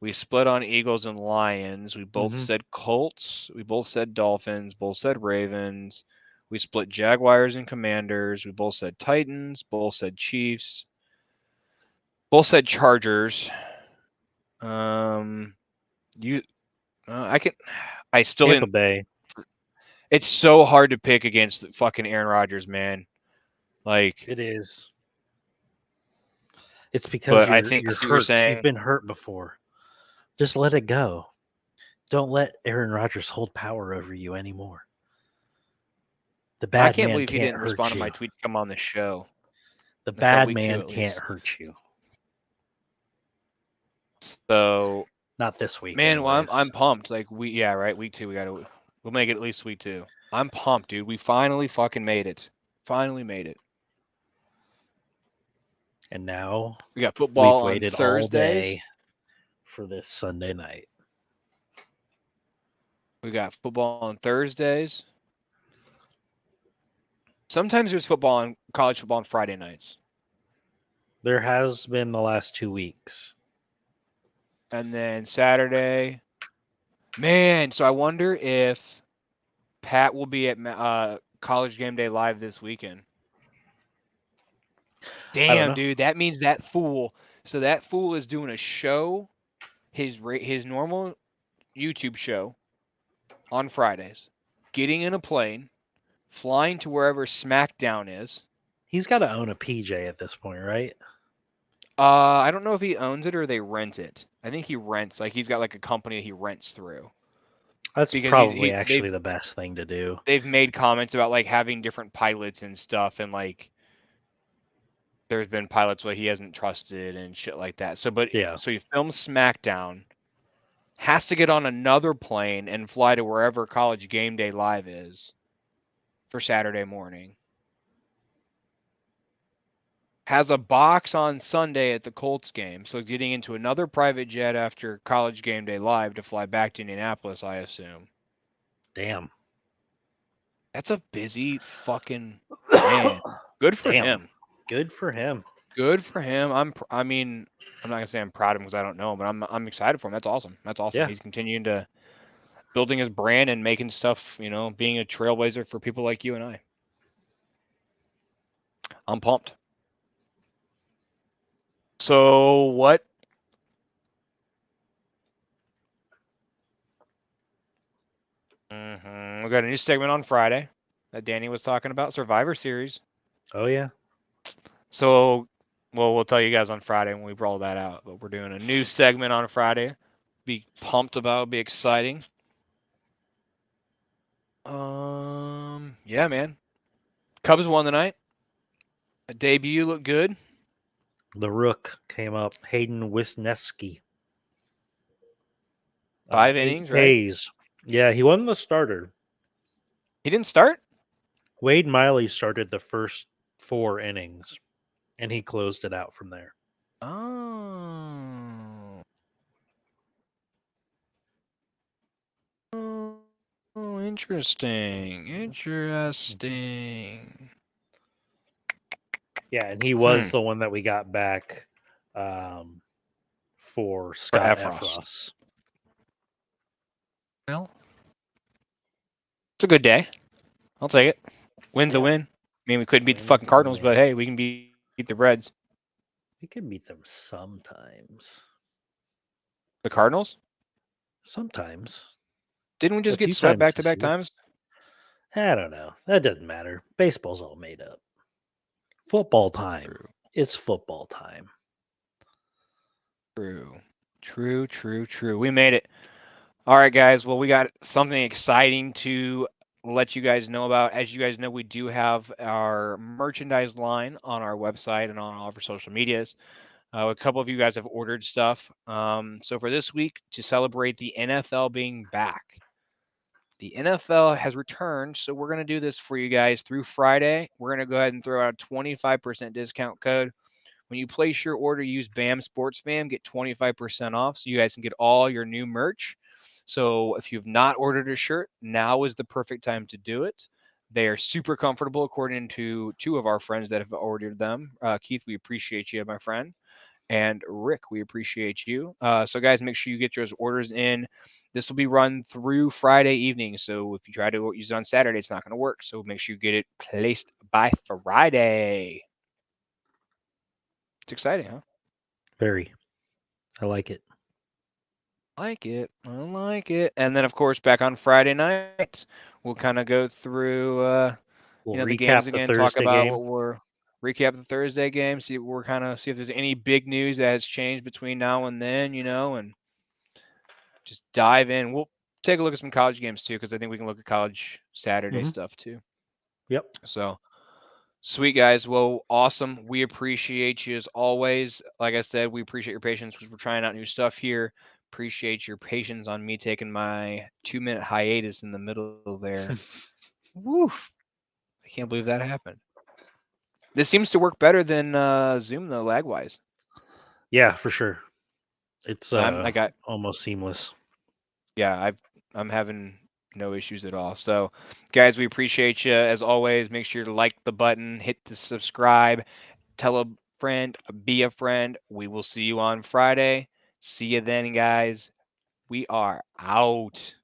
We split on Eagles and Lions. We both said Colts. We both said Dolphins. Both said Ravens. We split Jaguars and Commanders. We both said Titans. Both said Chiefs. Both said Chargers. I still Tampa didn't. Bay. It's so hard to pick against fucking Aaron Rodgers, man. Like, it is. It's because you're hurt. You've been hurt before. Just let it go. Don't let Aaron Rodgers hold power over you anymore. The bad man can't hurt you. I can't believe he didn't respond to my tweet to come on the show. The bad man can't hurt you. So not this week, man. Well, I'm pumped. Like week 2 we'll make it at least week 2. I'm pumped, dude. We finally fucking made it. Finally made it. And now we got football on Thursdays all day for this Sunday night. We got football on Thursdays. Sometimes there's college football on Friday nights. There has been the last 2 weeks. And then Saturday. Man, so I wonder if Pat will be at College Game Day Live this weekend. Damn, dude, that means that fool. So that fool is doing a show, his normal YouTube show on Fridays, getting in a plane, flying to wherever SmackDown is. He's got to own a PJ at this point, right? I don't know if he owns it or they rent it. I think he rents. Like he's got like a company that he rents through. That's because probably actually the best thing to do. They've made comments about like having different pilots and stuff, and like there's been pilots where he hasn't trusted and shit like that. So he films SmackDown, has to get on another plane and fly to wherever College Game Day Live is for Saturday morning. Has a box on Sunday at the Colts game, so getting into another private jet after College Game Day Live to fly back to Indianapolis, I assume. Damn. That's a busy fucking man. Good for him. Good for him. Good for him. I'm not gonna say I'm proud of him because I don't know him, but I'm excited for him. That's awesome. That's awesome. Yeah. He's continuing to building his brand and making stuff, being a trailblazer for people like you and I. I'm pumped. So what? We got a new segment on Friday that Danny was talking about, Survivor Series. Oh yeah. So, we'll tell you guys on Friday when we roll that out. But we're doing a new segment on Friday. Be pumped about. Be exciting. Yeah, man. Cubs won tonight. A debut looked good. The Rook came up. Hayden Wisniewski. 5 innings, right? Yeah, he wasn't the starter. He didn't start? Wade Miley started the first 4 innings, and he closed it out from there. Oh, interesting. Yeah, and he was the one that we got back for Scott Effross. Well, it's a good day. I'll take it. Win's a win. I mean, we couldn't beat the fucking Cardinals, but hey, we can beat the Reds. We can beat them sometimes. The Cardinals? Sometimes. Didn't we just get swept back-to-back times? I don't know. That doesn't matter. Baseball's all made up. Football time. True. It's football time. True. We made it. All right, guys. Well, we got something exciting to let you guys know about. As you guys know, we do have our merchandise line on our website and on all of our social medias. A couple of you guys have ordered stuff. So for this week, to celebrate the NFL being back, the NFL has returned. So we're going to do this for you guys through Friday. We're going to go ahead and throw out a 25% discount code. When you place your order, use BAM Sports Fam, get 25% off so you guys can get all your new merch. So if you've not ordered a shirt, now is the perfect time to do it. They are super comfortable, according to 2 of our friends that have ordered them. Keith, we appreciate you, my friend. And Rick, we appreciate you. So guys, make sure you get your orders in. This will be run through Friday evening. So if you try to use it on Saturday, it's not going to work. So make sure you get it placed by Friday. It's exciting, huh? Very. I like it. I like it. And then, of course, back on Friday night, we'll kind of go through the games again, talk about what we're recap the Thursday game, see if there's any big news that has changed between now and then, and just dive in. We'll take a look at some college games too, because I think we can look at college Saturday stuff too. Yep. So sweet, guys. Well, awesome. We appreciate you as always. Like I said, we appreciate your patience because we're trying out new stuff here. Appreciate your patience on me taking my 2-minute hiatus in the middle there. Woof. I can't believe that happened. This seems to work better than Zoom, though, lag-wise. Yeah, for sure. It's almost seamless. Yeah, I'm having no issues at all. So, guys, we appreciate you as always. Make sure to like the button, hit the subscribe, tell a friend, be a friend. We will see you on Friday. See you then, guys. We are out.